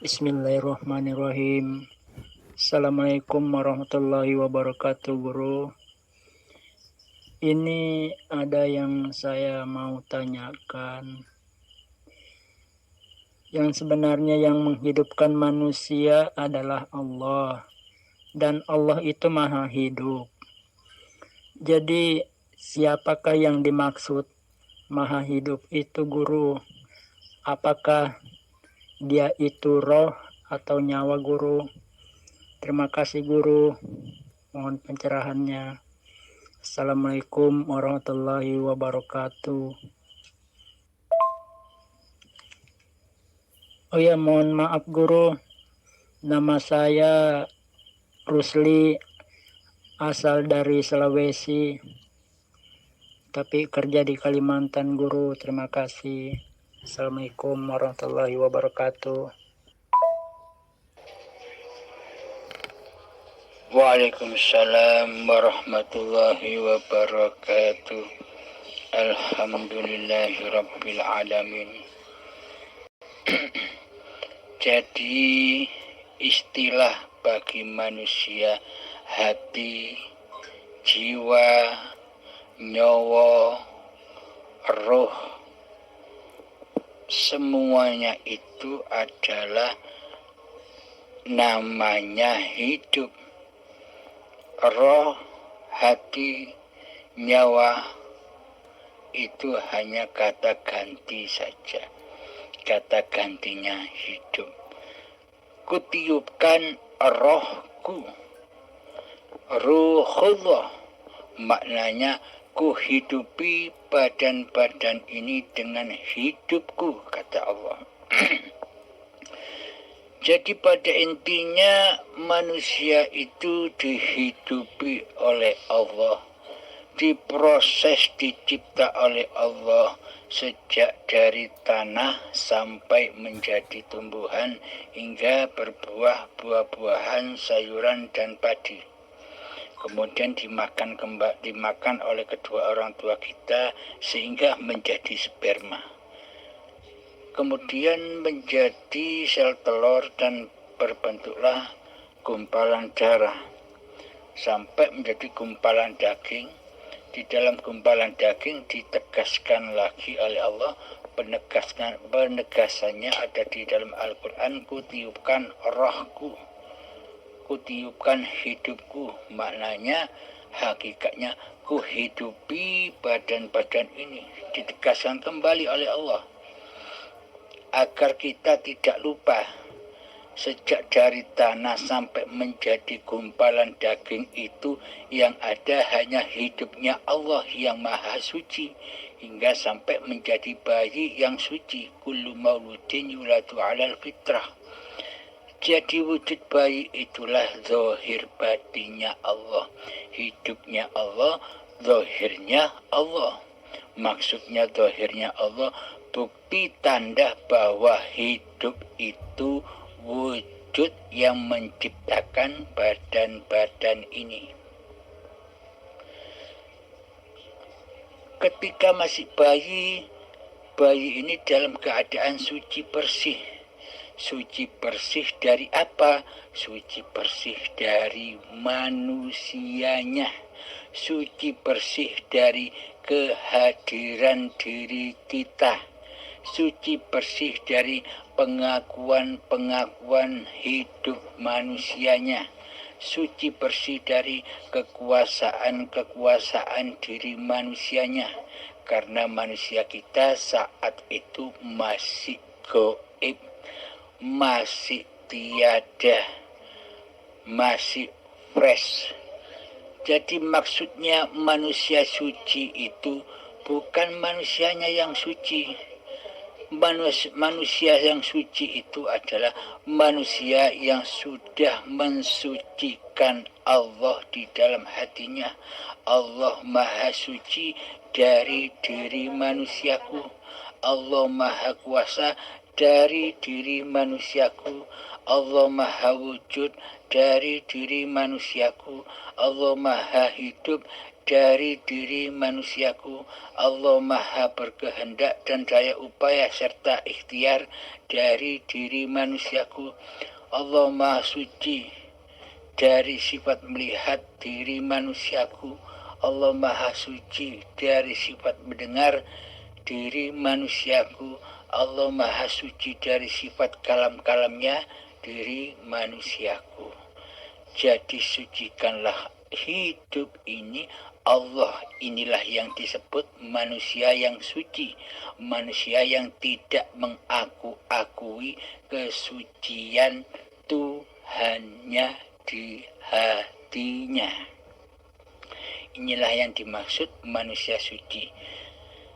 Bismillahirrahmanirrahim. Assalamualaikum warahmatullahi wabarakatuh, Guru. Ini ada yang saya mau tanyakan. Yang sebenarnya yang menghidupkan manusia adalah Allah. Dan Allah itu maha hidup. Jadi siapakah yang dimaksud maha hidup itu, Guru? Apakah dia itu roh atau nyawa, Guru? Terima kasih, Guru. Mohon pencerahannya. Assalamualaikum warahmatullahi wabarakatuh. Oh ya, mohon maaf, Guru. Nama saya Rusli, asal dari Sulawesi, tapi kerja di Kalimantan, Guru. Terima kasih. Assalamualaikum warahmatullahi wabarakatuh. Waalaikumsalam warahmatullahi wabarakatuh. Alhamdulillahirabbil alamin. Jadi istilah bagi manusia hati, jiwa, nyawa, roh, semuanya itu adalah namanya hidup. Roh, hati, nyawa itu hanya kata ganti saja. Kata gantinya hidup. Kutiupkan rohku. Ruhullah. Maknanya kuhidupi badan-badan ini dengan hidupku, kata Allah. Jadi pada intinya manusia itu dihidupi oleh Allah, diproses, dicipta oleh Allah sejak dari tanah sampai menjadi tumbuhan hingga berbuah buah-buahan, sayuran dan padi. Kemudian dimakan oleh kedua orang tua kita sehingga menjadi sperma. Kemudian menjadi sel telur dan berbentuklah gumpalan darah sampai menjadi gumpalan daging. Di dalam gumpalan daging ditegaskan lagi oleh Allah, penegasannya ada di dalam Al-Quran. Kutiupkan rohku, kutiupkan hidupku, maknanya hakikatnya kuhidupi badan-badan ini, ditegaskan kembali oleh Allah agar kita tidak lupa sejak dari tanah sampai menjadi gumpalan daging itu yang ada hanya hidupnya Allah yang maha suci hingga sampai menjadi bayi yang suci. Kullu mauludin yuladu alal fitrah. Jadi wujud bayi itulah zahir batinnya Allah, hidupnya Allah, zahirnya Allah. Maksudnya zahirnya Allah, bukti tanda bahwa hidup itu wujud yang menciptakan badan-badan ini. Ketika masih bayi ini dalam keadaan suci bersih. Suci bersih dari apa? Suci bersih dari manusianya. Suci bersih dari kehadiran diri kita. Suci bersih dari pengakuan hidup manusianya. Suci bersih dari kekuasaan diri manusianya. Karena manusia kita saat itu masih gaib, masih tiada, masih fresh. Jadi maksudnya manusia suci itu bukan manusianya yang suci. Manusia yang suci itu adalah manusia yang sudah mensucikan Allah di dalam hatinya. Allah maha suci dari diri manusiaku. Allah maha kuasa dari diri manusiaku. Allah maha wujud dari diri manusiaku. Allah maha hidup dari diri manusiaku. Allah maha berkehendak dan daya upaya serta ikhtiar dari diri manusiaku. Allah maha suci dari sifat melihat diri manusiaku. Allah maha suci dari sifat mendengar diri manusiaku. Allah maha suci dari sifat kalam-kalamnya diri manusiaku. Jadi sucikanlah hidup ini. Allah inilah yang disebut manusia yang suci, manusia yang tidak mengaku-akui kesucian Tuhannya di hatinya. Inilah yang dimaksud manusia suci.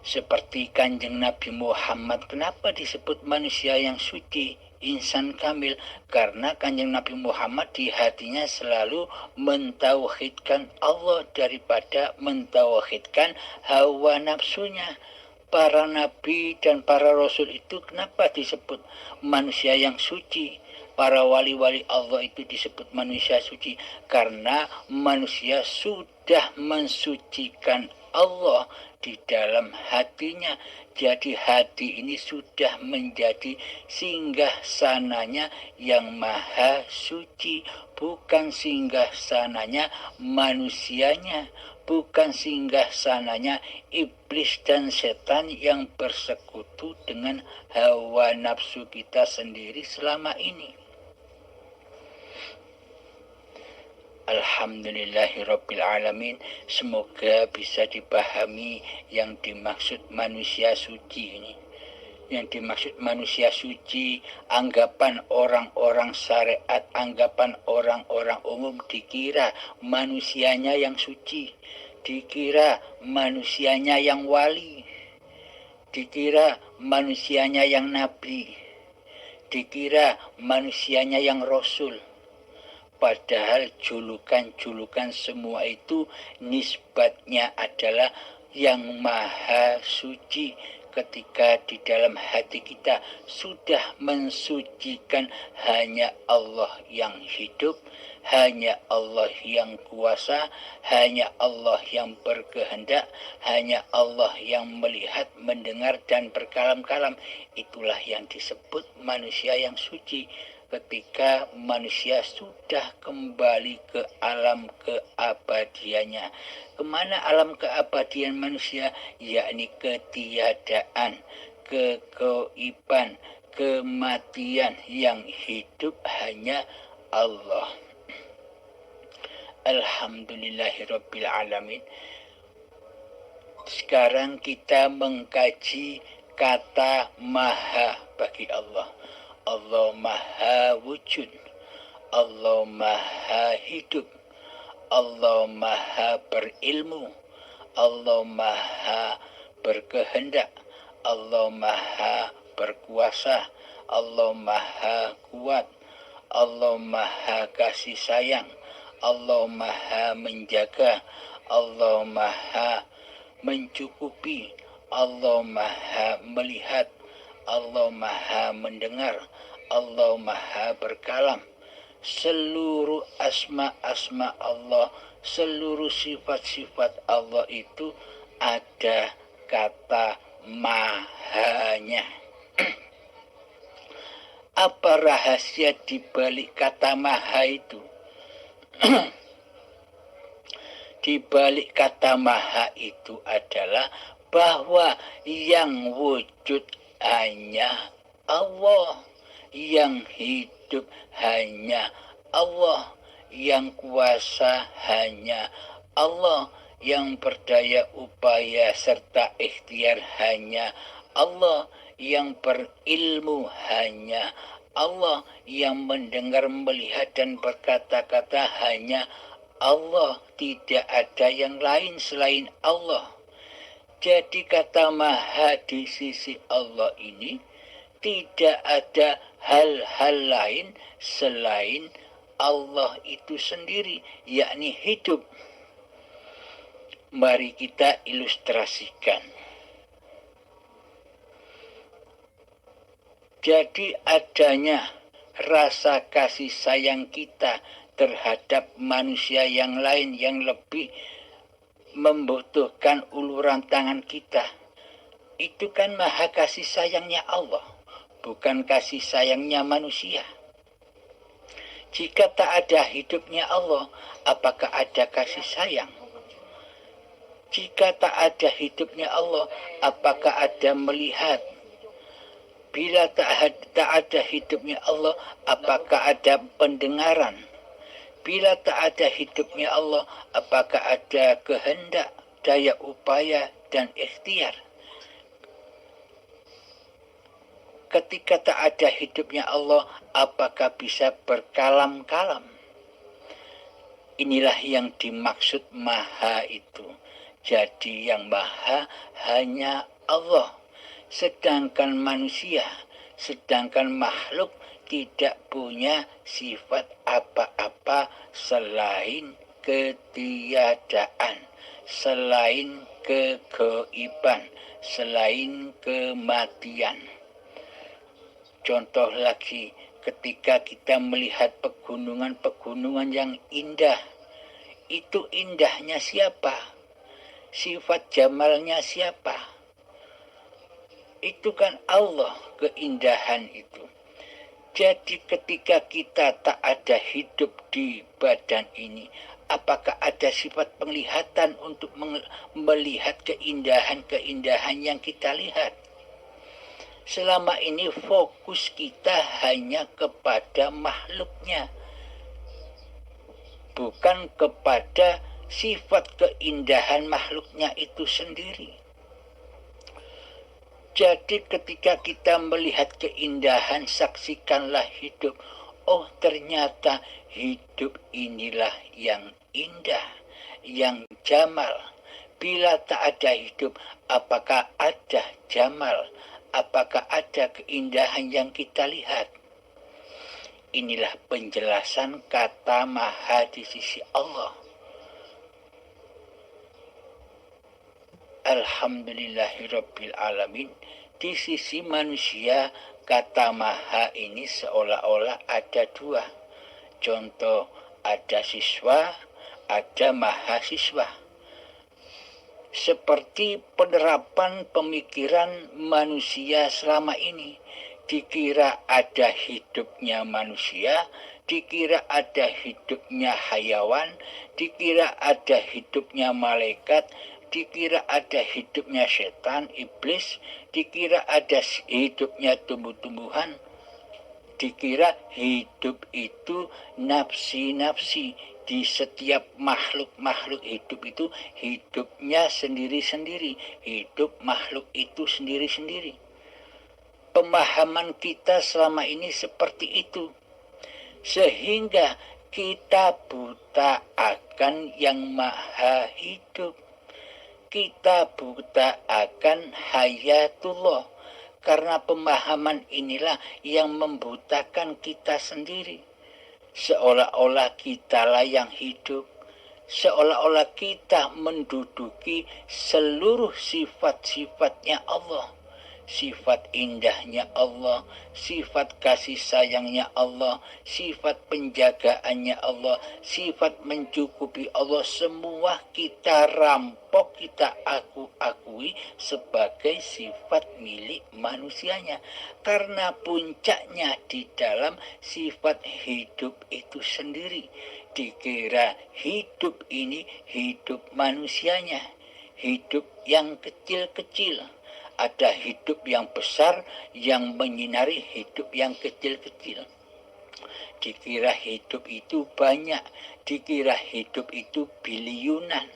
Seperti Kanjeng Nabi Muhammad, kenapa disebut manusia yang suci, insan kamil? Karena Kanjeng Nabi Muhammad di hatinya selalu mentauhidkan Allah daripada mentauhidkan hawa nafsunya. Para nabi dan para rasul itu kenapa disebut manusia yang suci? Para wali-wali Allah itu disebut manusia suci karena manusia sudah mensucikan Allah di dalam hatinya. Jadi hati ini sudah menjadi singgah sananya yang maha suci, bukan singgah sananya manusianya, bukan singgah sananya iblis dan setan yang bersekutu dengan hawa nafsu kita sendiri selama ini. Alhamdulillahirrabbilalamin. Semoga bisa dipahami yang dimaksud manusia suci ini. Yang dimaksud manusia suci, anggapan orang-orang syariat, anggapan orang-orang umum dikira manusianya yang suci, dikira manusianya yang wali, dikira manusianya yang nabi, dikira manusianya yang rasul. Padahal julukan-julukan semua itu nisbatnya adalah yang maha suci. Ketika di dalam hati kita sudah mensucikan hanya Allah yang hidup, hanya Allah yang kuasa, hanya Allah yang berkehendak, hanya Allah yang melihat, mendengar dan berkalam-kalam. Itulah yang disebut manusia yang suci. Ketika manusia sudah kembali ke alam keabadiannya. Kemana alam keabadian manusia? Yakni ketiadaan, kegoiban, kematian. Yang hidup hanya Allah. Alhamdulillahirrabbilalamin. Sekarang kita mengkaji kata maha bagi Allah. Allah maha wujud, Allah maha hidup, Allah maha berilmu, Allah maha berkehendak, Allah maha berkuasa, Allah maha kuat, Allah maha kasih sayang, Allah maha menjaga, Allah maha mencukupi, Allah maha melihat, Allah maha mendengar, Allah maha berkalam. Seluruh asma-asma Allah, seluruh sifat-sifat Allah itu ada kata mahanya. Apa rahasia di balik kata maha itu? Di balik kata maha itu adalah bahwa yang wujud hanya Allah, yang hidup hanya Allah, yang kuasa hanya Allah, yang berdaya upaya serta ikhtiar hanya Allah, yang berilmu hanya Allah, yang mendengar, melihat dan berkata-kata hanya Allah. Tidak ada yang lain selain Allah. Jadi kata maha di sisi Allah ini tidak ada hal-hal lain selain Allah itu sendiri, yakni hidup. Mari kita ilustrasikan. Jadi adanya rasa kasih sayang kita terhadap manusia yang lain yang lebih membutuhkan uluran tangan kita. Itu kan maha kasih sayangnya Allah, bukan kasih sayangnya manusia. Jika tak ada hidupnya Allah, apakah ada kasih sayang? Jika tak ada hidupnya Allah, apakah ada melihat? Bila tak ada hidupnya Allah, apakah ada pendengaran? Bila tak ada hidupnya Allah, apakah ada kehendak, daya upaya, dan ikhtiar? Ketika tak ada hidupnya Allah, apakah bisa berkalam-kalam? Inilah yang dimaksud maha itu. Jadi yang maha hanya Allah. Sedangkan manusia, sedangkan makhluk tidak punya sifat apa-apa selain ketiadaan, selain kegaiban, selain kematian. Contoh lagi, ketika kita melihat pegunungan-pegunungan yang indah, itu indahnya siapa? Sifat jamalnya siapa? Itu kan Allah, keindahan itu. Jadi ketika kita tak ada hidup di badan ini, apakah ada sifat penglihatan untuk melihat keindahan-keindahan yang kita lihat? Selama ini fokus kita hanya kepada makhluknya, bukan kepada sifat keindahan makhluknya itu sendiri. Jadi ketika kita melihat keindahan, saksikanlah hidup. Oh, ternyata hidup inilah yang indah, yang jamal. Bila tak ada hidup, apakah ada jamal? Apakah ada keindahan yang kita lihat? Inilah penjelasan kata maha di sisi Allah. Alhamdulillahirabbil alamin. Di sisi manusia, kata maha ini seolah-olah ada dua. Contoh, ada siswa, ada mahasiswa. Seperti penerapan pemikiran manusia selama ini. Dikira ada hidupnya manusia, dikira ada hidupnya hayawan, dikira ada hidupnya malaikat, dikira ada hidupnya setan, iblis, dikira ada hidupnya tumbuh-tumbuhan, dikira hidup itu nafsi-nafsi. Di setiap makhluk-makhluk hidup itu hidupnya sendiri-sendiri, hidup makhluk itu sendiri-sendiri. Pemahaman kita selama ini seperti itu, sehingga kita buta akan yang maha hidup. Kita buta akan hayatullah, karena pemahaman inilah yang membutakan kita sendiri. Seolah-olah kitalah yang hidup, seolah-olah kita menduduki seluruh sifat-sifatnya Allah. Sifat indahnya Allah, sifat kasih sayangnya Allah, sifat penjagaannya Allah, sifat mencukupi Allah, semua kita rampok, kita akui sebagai sifat milik manusianya. Karena puncaknya di dalam sifat hidup itu sendiri. Dikira hidup ini hidup manusianya, hidup yang kecil-kecil. Ada hidup yang besar yang menyinari hidup yang kecil-kecil. Dikira hidup itu banyak, dikira hidup itu biliunan.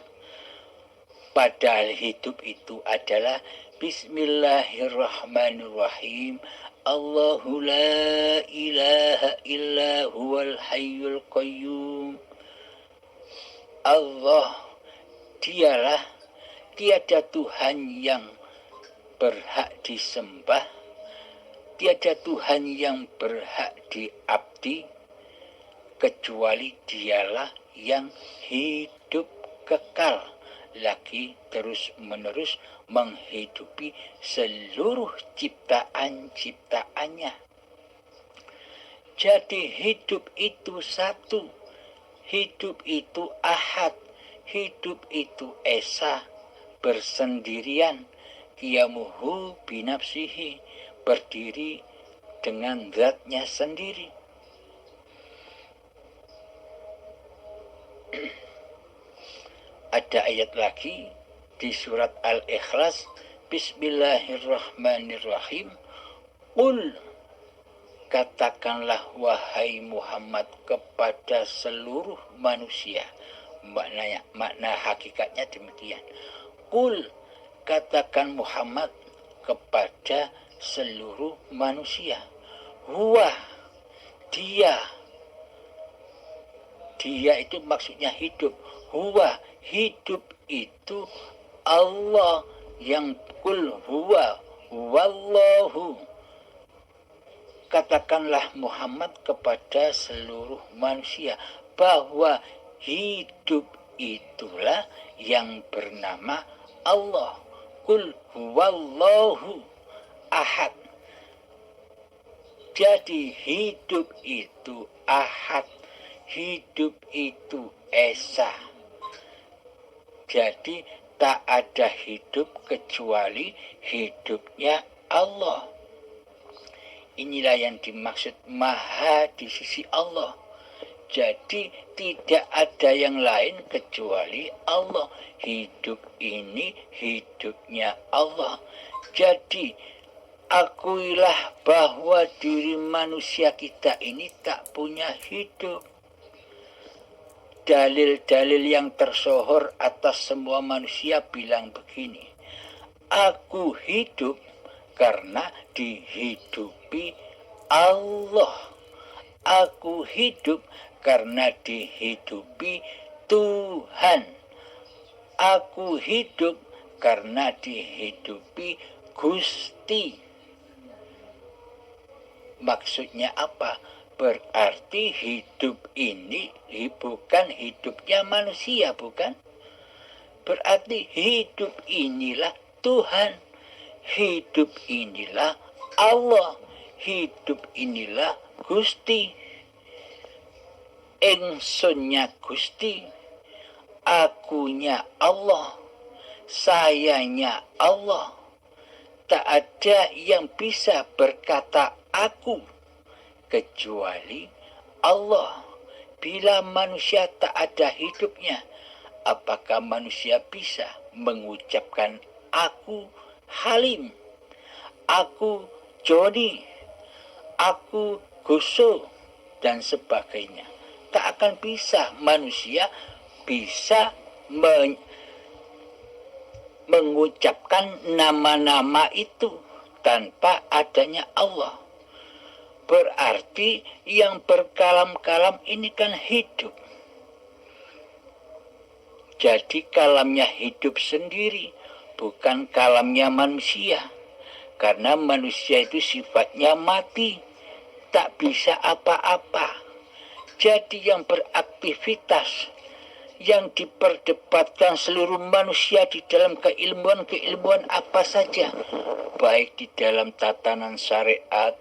Padahal hidup itu adalah Bismillahirrahmanirrahim. Allahu la ilaha illa huwal hayyul qayyum. Allah, dialah, tiada Tuhan yang berhak disembah, tiada Tuhan yang berhak diabdi, kecuali dialah yang hidup kekal, lagi terus menerus menghidupi seluruh ciptaan-ciptaannya. Jadi hidup itu satu, hidup itu ahad, hidup itu esa, bersendirian, qiyamuhu binafsihi, berdiri dengan zatnya sendiri. Ada ayat lagi di surat Al-Ikhlas, Bismillahirrahmanirrahim. Qul, katakanlah wahai Muhammad kepada seluruh manusia. Makna hakikatnya demikian. Qul, katakan Muhammad kepada seluruh manusia. Huwa, dia itu maksudnya hidup. Huwa, hidup itu Allah, yang kul huwa wallahu. Katakanlah Muhammad kepada seluruh manusia bahwa hidup itulah yang bernama Allah. Kul huwallahu ahad. Jadi hidup itu ahad, hidup itu esa. Jadi tak ada hidup kecuali hidupnya Allah. Inilah yang dimaksud maha di sisi Allah. Jadi tidak ada yang lain kecuali Allah. Hidup ini hidupnya Allah. Jadi akuilah bahwa diri manusia kita ini tak punya hidup. Dalil-dalil yang tersohor atas semua manusia bilang begini. Aku hidup karena dihidupi Allah. Aku hidup karena dihidupi Tuhan. Aku hidup karena dihidupi Gusti. Maksudnya apa? Berarti hidup ini bukan hidupnya manusia, bukan? Berarti hidup inilah Tuhan. Hidup inilah Allah. Hidup inilah Gusti. Ingsunnya Gusti. Akunya Allah. Sayanya Allah. Tak ada yang bisa berkata aku kecuali Allah. Bila manusia tak ada hidupnya, apakah manusia bisa mengucapkan aku Halim, aku Joni, aku Guso, dan sebagainya? Tak akan bisa manusia bisa mengucapkan nama-nama itu tanpa adanya Allah. Berarti yang berkalam-kalam ini kan hidup. Jadi kalamnya hidup sendiri, bukan kalamnya manusia. Karena manusia itu sifatnya mati, tak bisa apa-apa. Jadi yang beraktivitas, yang diperdebatkan seluruh manusia di dalam keilmuan apa saja, baik di dalam tatanan syariat,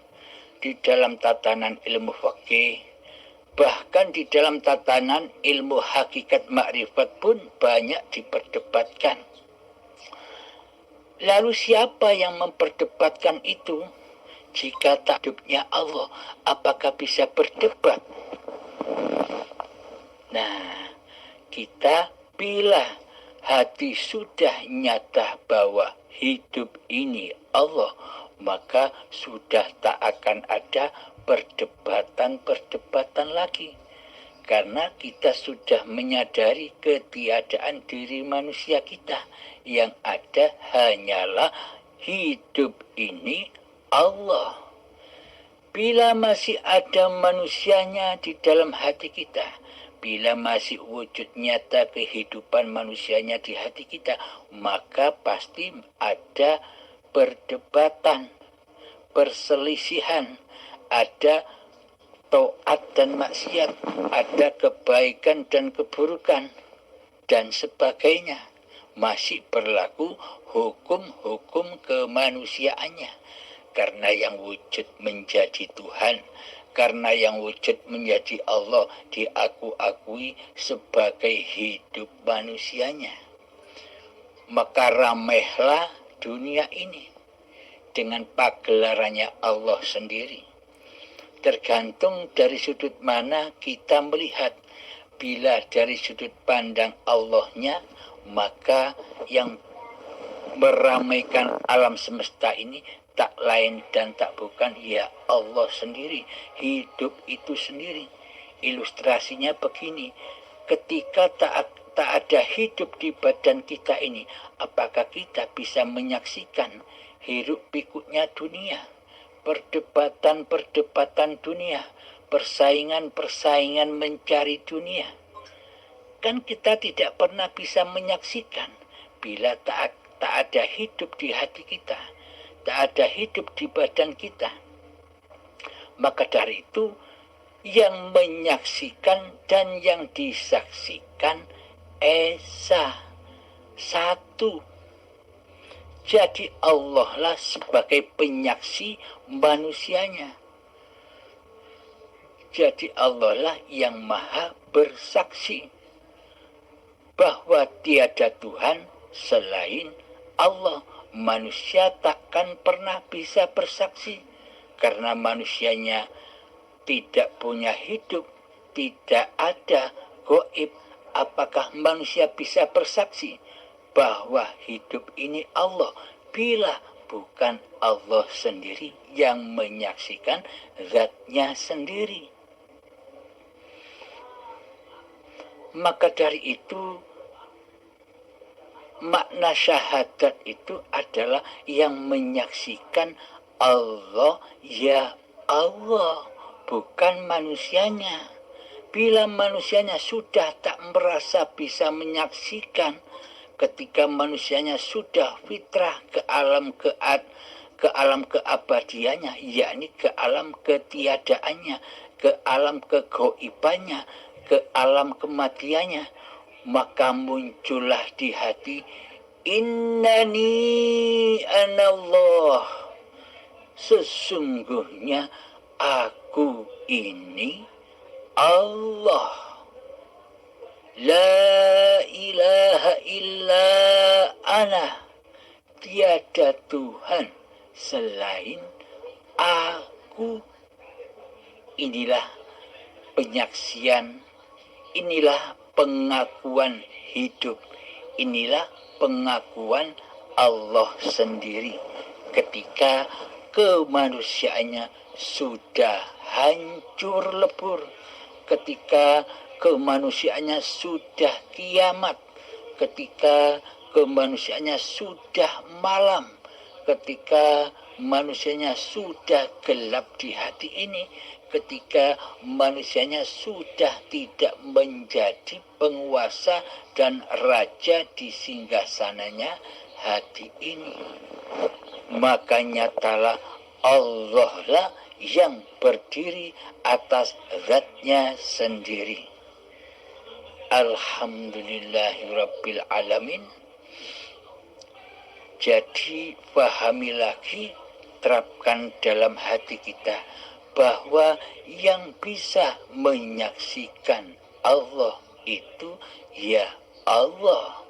di dalam tatanan ilmu fikih, bahkan di dalam tatanan ilmu hakikat makrifat pun banyak diperdebatkan. Lalu siapa yang memperdebatkan itu? Jika tak hidupnya Allah, apakah bisa berdebat? Nah, kita bila hati sudah nyata bahwa hidup ini Allah, maka sudah tak akan ada perdebatan-perdebatan lagi. Karena kita sudah menyadari ketiadaan diri manusia kita. Yang ada hanyalah hidup ini Allah. Bila masih ada manusianya di dalam hati kita, bila masih wujud nyata kehidupan manusianya di hati kita, maka pasti ada perdebatan, perselisihan, ada taat dan maksiat, ada kebaikan dan keburukan, dan sebagainya. Masih berlaku hukum-hukum kemanusiaannya. Karena yang wujud menjadi Tuhan, karena yang wujud menjadi Allah diakui sebagai hidup manusianya. Maka ramailah dunia ini dengan pagelarannya Allah sendiri. Tergantung dari sudut mana kita melihat. Bila dari sudut pandang Allahnya, maka yang meramaikan alam semesta ini tak lain dan tak bukan ya Allah sendiri, hidup itu sendiri. Ilustrasinya begini, ketika tak ada hidup di badan kita ini, apakah kita bisa menyaksikan hiruk pikuknya dunia, perdebatan dunia, persaingan mencari dunia? Kan kita tidak pernah bisa menyaksikan bila tak ada hidup di hati kita, tak ada hidup di badan kita. Maka dari itu, yang menyaksikan dan yang disaksikan esa, satu. Jadi Allah lah sebagai penyaksi manusianya. Jadi Allah lah yang maha bersaksi bahwa tiada Tuhan selain Allah. Manusia takkan pernah bisa bersaksi karena manusianya tidak punya hidup, tidak ada gaib. Apakah manusia bisa bersaksi bahwa hidup ini Allah bila bukan Allah sendiri yang menyaksikan zatnya sendiri? Maka dari itu, makna syahadat itu adalah yang menyaksikan Allah ya Allah, bukan manusianya. Bila manusianya sudah tak merasa bisa menyaksikan, ketika manusianya sudah fitrah ke alam keabadiannya, yakni ke alam ketiadaannya, ke alam kegoibannya, ke alam kematiannya, maka muncullah di hati innani anallah, sesungguhnya aku ini Allah, la ilaha illa ana, tiada Tuhan selain aku. Inilah penyaksian, inilah pengakuan hidup, inilah pengakuan Allah sendiri ketika kemanusiaannya sudah hancur lebur, ketika kemanusiaannya sudah kiamat, ketika kemanusiaannya sudah malam, ketika manusianya sudah gelap di hati ini, ketika manusianya sudah tidak menjadi penguasa dan raja di singgasananya hati ini, maka nyatalah Allah lah yang berdiri atas zatnya sendiri. Alhamdulillahirabbil alamin. Jadi pahami lagi, terapkan dalam hati kita bahwa yang bisa menyaksikan Allah itu ya Allah.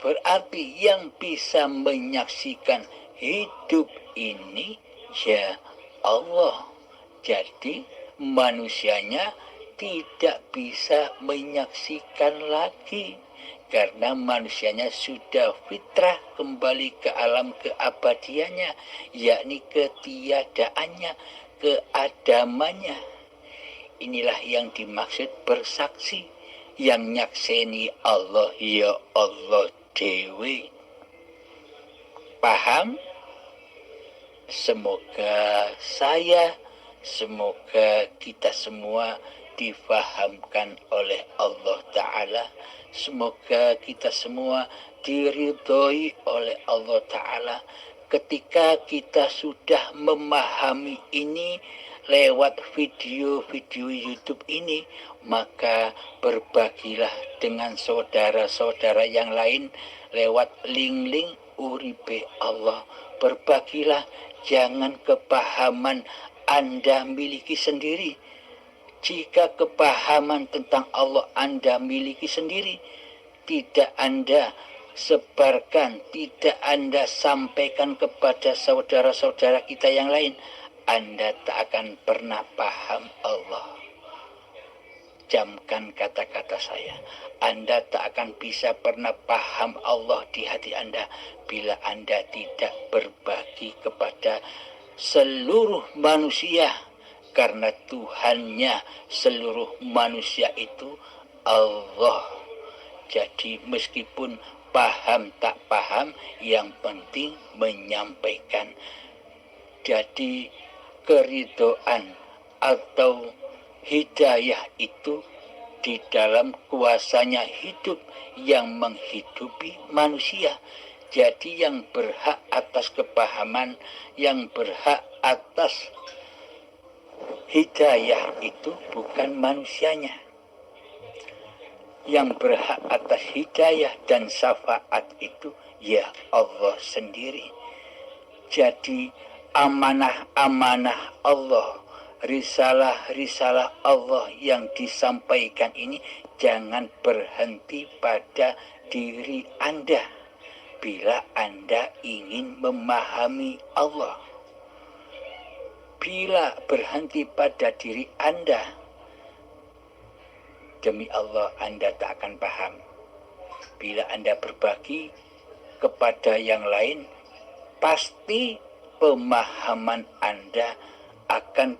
Berarti yang bisa menyaksikan hidup ini ya Allah. Jadi manusianya tidak bisa menyaksikan lagi karena manusianya sudah fitrah kembali ke alam keabadiannya, yakni ketiadaannya, keadamannya. Inilah yang dimaksud bersaksi, yang nyakseni Allah ya Allah dewe. Paham? Semoga kita semua difahamkan oleh Allah Ta'ala. Semoga kita semua diridhoi oleh Allah Ta'ala. Ketika kita sudah memahami ini lewat video-video YouTube ini, maka berbagilah dengan saudara-saudara yang lain lewat link-link Uripe Allah. Berbagilah, jangan kepahaman Anda miliki sendiri. Jika kepahaman tentang Allah Anda miliki sendiri, tidak Anda sebarkan, tidak Anda sampaikan kepada saudara-saudara kita yang lain, Anda tak akan pernah paham Allah. Camkan kata-kata saya. Anda tak akan bisa pernah paham Allah di hati Anda bila Anda tidak berbagi kepada seluruh manusia, karena Tuhannya seluruh manusia itu Allah. Jadi meskipun paham tak paham, yang penting menyampaikan. Jadi keridhaan atau hidayah itu di dalam kuasanya hidup yang menghidupi manusia. Jadi yang berhak atas kepahaman, yang berhak atas hidayah itu bukan manusianya. Yang berhak atas hidayah dan syafaat itu ya Allah sendiri. Jadi amanah-amanah Allah, risalah-risalah Allah yang disampaikan ini jangan berhenti pada diri Anda. Bila Anda ingin memahami Allah, bila berhenti pada diri Anda, demi Allah Anda tak akan paham. Bila Anda berbagi kepada yang lain, pasti pemahaman Anda akan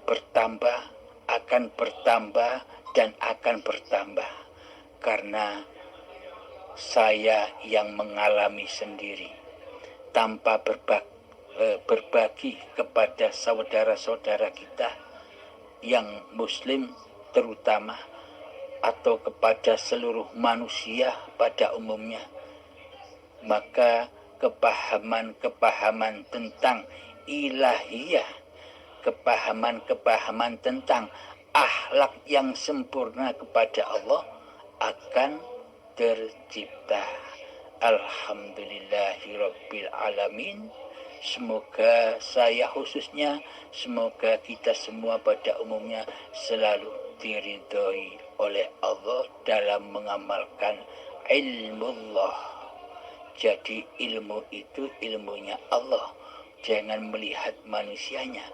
bertambah, dan akan bertambah. Karena saya yang mengalami sendiri, tanpa berbagi kepada saudara-saudara kita yang muslim terutama, atau kepada seluruh manusia pada umumnya, maka kepahaman-kepahaman tentang ilahiyah, kepahaman-kepahaman tentang akhlak yang sempurna kepada Allah akan tercipta. Alhamdulillahirabbil alamin. Semoga saya khususnya, semoga kita semua pada umumnya selalu diridhoi oleh Allah dalam mengamalkan ilmu Allah. Jadi ilmu itu ilmunya Allah, jangan melihat manusianya.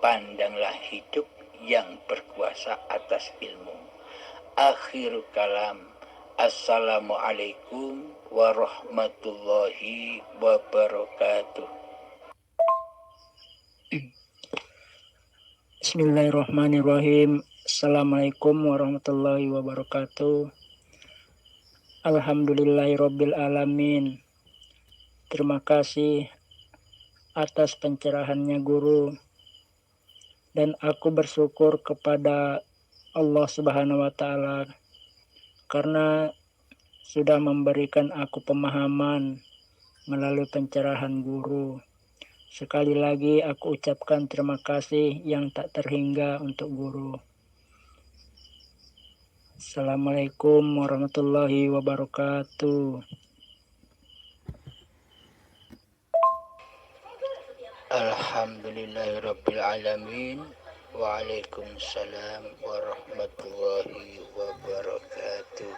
Pandanglah hidup yang berkuasa atas ilmu. Akhir kalam. Assalamualaikum warahmatullahi wabarakatuh. Bismillahirrahmanirrahim. Assalamualaikum warahmatullahi wabarakatuh. Alhamdulillahirabbil alamin. Terima kasih atas pencerahannya guru, dan aku bersyukur kepada Allah Subhanahu wa taala karena sudah memberikan aku pemahaman melalui pencerahan guru. Sekali lagi aku ucapkan terima kasih yang tak terhingga untuk guru. Assalamualaikum warahmatullahi wabarakatuh. Alhamdulillahirabbil alamin. Waalaikumsalam warahmatullahi wabarakatuh.